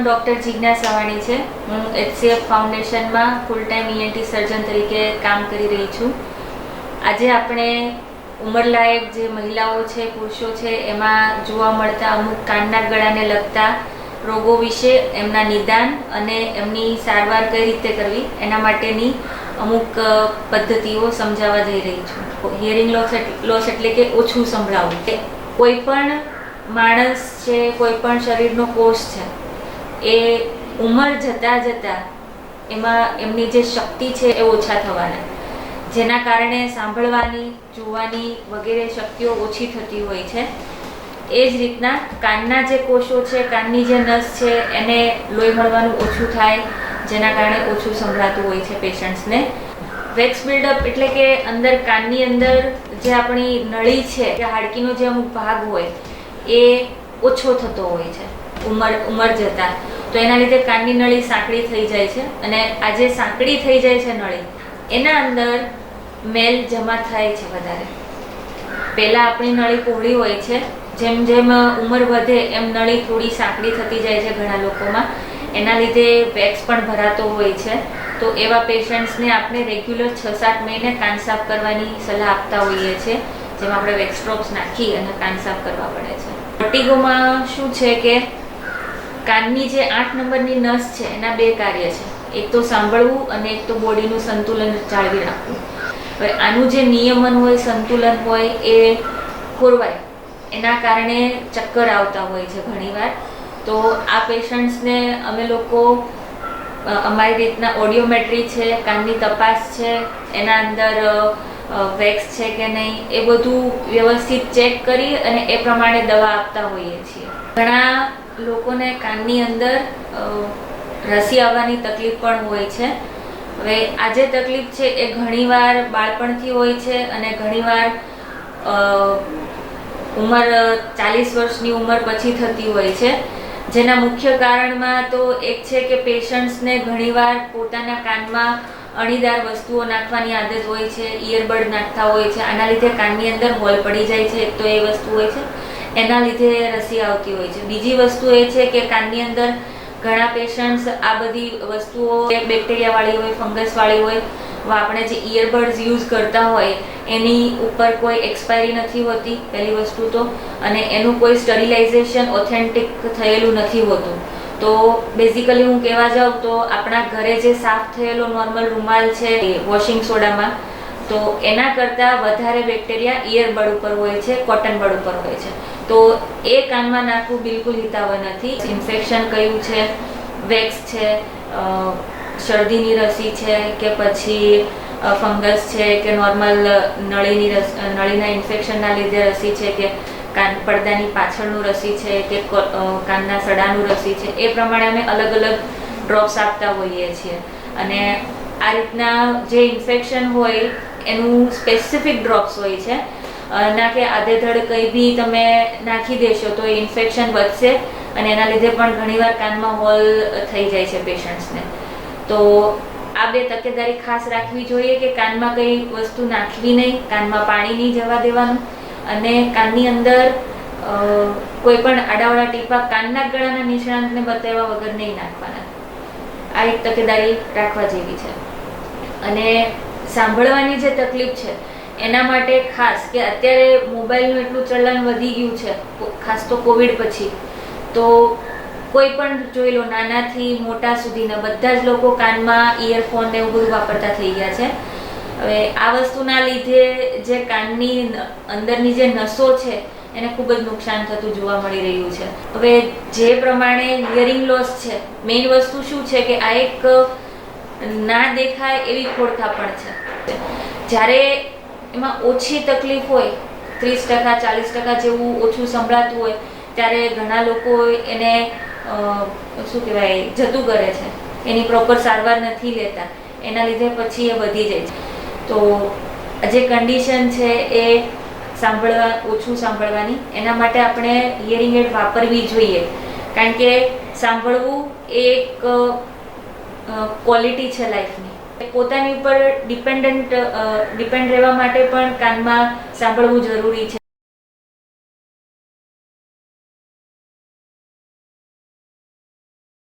Doctor જિજ્ઞાસ Savani છે। હું HCF ફાઉન્ડેશનમાં full time ENT સર્જન તરીકે કામ કરી રહી છું। આજે આપણે ઉંમરલાયક જે મહિલાઓ છે, પુરુષો છે, એમાં જોવા મળતા અમુક કાનના ગળાને લગતા રોગો વિશે, એમના નિદાન અને એમની સારવાર કઈ રીતે કરવી એના માટેની અમુક પદ્ધતિઓ સમજાવવા જઈ રહી છું। હિયરિંગ લોસ એટલે કે ઓછું સંભળાવવું। કોઈ પણ માણસ છે, કોઈ પણ શરીરનો કોષ છે, એ ઉંમર જતાં જતાં એમાં એમની જે શક્તિ છે એ ઓછા થવાના, જેના કારણે સાંભળવાની, જોવાની વગેરે શક્તિઓ ઓછી થતી હોય છે। એ જ રીતના કાનના જે કોષો છે, કાનની જે નસ છે, એને લોહી મળવાનું ઓછું થાય, જેના કારણે ઓછું સંભળાતું હોય છે પેશન્ટ્સને। વેક્સ બિલ્ડઅપ એટલે કે અંદર કાનની અંદર જે આપણી નળી છે કે હાડકીનો જે અમુક ભાગ હોય એ ઓછો થતો હોય છે ઉંમર જતાં, તો એના લીધે કાનની નળી સાંકડી થઈ જાય છે અને આ જે સાંકડી થઈ જાય છે નળી, એના અંદર મેલ જમા થાય છે વધારે। પહેલાં આપણી નળી પહોળી હોય છે, જેમ જેમ ઉંમર વધે એમ નળી થોડી સાંકડી થતી જાય છે ઘણા લોકોમાં, એના લીધે વેક્સ પણ ભરાતો હોય છે। તો એવા પેશન્ટ્સને આપણે રેગ્યુલર 6-7 મહિને કાન સાફ કરવાની સલાહ આપતા હોઈએ છીએ, જેમાં આપણે વેક્સ ડ્રોપ્સ નાખી અને કાન સાફ કરવા પડે છે। વર્ટિગોમાં શું છે કે કાનની જે 8 નંબરની નસ છે એના 2 કાર્ય છે, એક તો સાંભળવું અને એક તો બોડીનું સંતુલન જાળવી રાખવું। હવે આનું જે નિયમન હોય, સંતુલન હોય, એ ખોરવાય, એના કારણે ચક્કર આવતા હોય છે ઘણીવાર। તો આ પેશન્ટ્સને અમે લોકો અમારી રીતના ઓડિયોમેટ્રી છે, કાનની તપાસ છે, એના અંદર વેક્સ છે કે નહીં, એ બધું વ્યવસ્થિત ચેક કરી અને એ પ્રમાણે દવા આપતા હોઈએ છીએ। ઘણા લોકોને કાનની અંદર રસી આવવાની તકલીફ પણ હોય છે। હવે આ જે તકલીફ છે એ ઘણીવાર બાળપણથી હોય છે અને ઘણીવાર ઉંમર 40 વર્ષની ઉંમર પછી થતી હોય છે, જેના મુખ્ય કારણમાં તો એક છે કે પેશન્ટ્સને ઘણીવાર પોતાના કાનમાં અણીદાર વસ્તુઓ નાખવાની આદત હોય છે, ઇયરબડ નાખતા હોય છે, આના લીધે કાનની અંદર હોલ પડી જાય છે। એક તો એ વસ્તુ હોય છે, એના લીધે રસી આવતી હોય છે। બીજી વસ્તુ એ છે કે કાનની અંદર ઘણા પેશન્ટ્સ આ બધી વસ્તુઓ બેક્ટેરિયાવાળી હોય, ફંગસવાળી હોય, આપણે જે ઇયરબડ્સ યુઝ કરતા હોય એની ઉપર કોઈ એક્સપાયરી નથી હોતી પહેલી વસ્તુ તો, અને એનું કોઈ સ્ટરીલાઇઝેશન ઓથેન્ટિક થયેલું નથી હોતું। તો બેઝિકલી હું કહેવા જાઉં તો આપણા ઘરે જે સાફ થયેલો નોર્મલ રૂમાલ છે વોશિંગ સોડામાં, તો એના કરતાં વધારે બેક્ટેરિયા ઇયરબડ ઉપર હોય છે, કોટન બડ ઉપર હોય છે। તો એ કાનમાં નાખવું બિલકુલ હિતાવહ નથી। ઇન્ફેક્શન કયું છે, વેક્સ છે, શરદીની રસી છે કે પછી ફંગસ છે કે નોર્મલ નળીના ઇન્ફેક્શનના લીધે રસી છે કે કાન પડદાની પાછળનું રસી છે કે કાનના સડાનું રસી છે, એ પ્રમાણે અમે અલગ અલગ ડ્રોપ્સ આપતા હોઈએ છીએ। અને આ રીતના જે ઇન્ફેક્શન હોય એનું સ્પેસિફિક ડ્રોપ્સ હોય છે, ના કે આધેધડ કંઈ બી તમે નાખી દેશો તો એ ઇન્ફેક્શન વધશે અને એના લીધે પણ ઘણીવાર કાનમાં હોલ થઈ જાય છે પેશન્ટ્સને। તો આ 2 તકેદારી ખાસ રાખવી જોઈએ કે કાનમાં કંઈ વસ્તુ નાખવી નહીં, કાનમાં પાણી નહીં જવા દેવાનું, અને કાનની અંદર કોઈ પણ આડાવાળા ટીપા કાનના ગળાના નિષ્ણાતને બતાવ્યા વગર નહીં નાખવાના। આ એક તકેદારી રાખવા જેવી છે। અને સાંભળવાની જે તકલીફ છે એના માટે ખાસ કે અત્યારે મોબાઈલનું એટલું ચલણ વધી ગયું છે, ખાસ તો કોવિડ પછી, તો કોઈ પણ જોઈ લો, નાનાથી મોટા સુધીના બધા જ લોકો કાનમાં ઇયરફોન ને એવું બધું વાપરતા થઈ ગયા છે। હવે આ વસ્તુના લીધે જે કાનની અંદરની જે નસો છે એને ખૂબ જ નુકસાન થતું જોવા મળી રહ્યું છે। હવે જે પ્રમાણે હિયરિંગ લોસ છે, મેઇન વસ્તુ શું છે કે આ એક ના દેખાય એવી ખોડખાપણ છે। જ્યારે એમાં ઓછી તકલીફ હોય, 30%, 40% જેવું ઓછું સંભળાતું હોય, ત્યારે ઘણા લોકો એને શું કહેવાય જતું કરે છે, એની પ્રોપર સારવાર નથી લેતા, એના લીધે પછી એ વધી જાય છે। તો જે કન્ડિશન છે એ ઓછું સાંભળવાની, એના માટે આપણે હિયરિંગ એડ વાપરવી જોઈએ, કારણ કે સાંભળવું એ એક ક્વોલિટી છે લાઈફની। પોતાની ઉપર ડિપેન્ડ રહેવા માટે પણ કાનમાં સાંભળવું જરૂરી છે।